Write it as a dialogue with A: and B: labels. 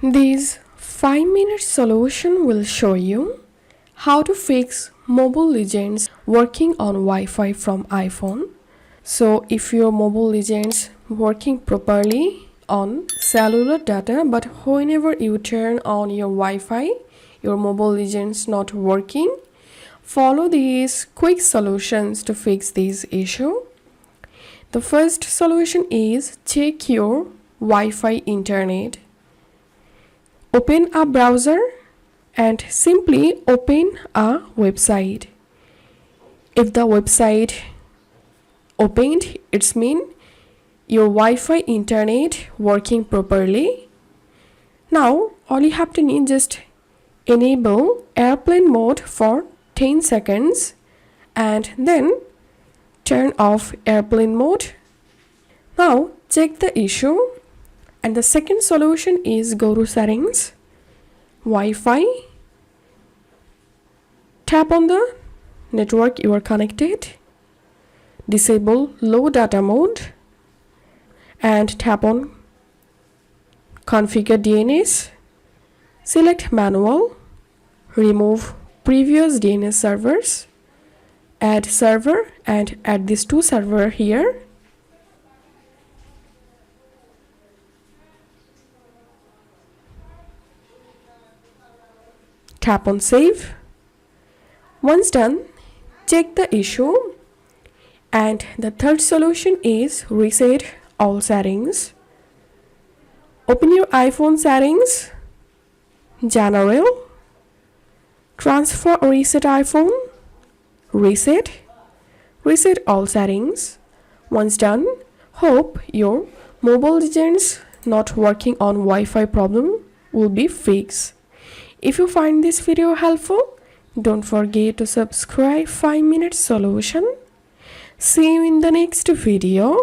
A: This 5-minute solution will show you how to fix Mobile Legends working on Wi-Fi from iPhone. So if your Mobile Legends working properly on cellular data, but whenever you turn on your Wi-Fi, your Mobile Legends not working, follow these quick solutions to fix this issue. The first solution is check your Wi-Fi internet. Open a browser and simply open a website. If the website opened, it's mean your Wi-Fi internet working properly. Now all you have to need just enable airplane mode for 10 seconds and then turn off airplane mode. Now check the issue, and the second solution is go to settings, Wi-Fi, tap on the network you are connected, disable low data mode and tap on configure DNS, select manual, remove previous DNS servers, add server and add these two servers here. Tap on save. Once done, check the issue, and the third solution is reset all settings. Open your iPhone settings, General, transfer or reset iPhone, reset all settings. Once done, hope your Mobile Legends not working on Wi-Fi problem will be fixed. If you find this video helpful, don't forget to subscribe 5-minute solution. See you in the next video.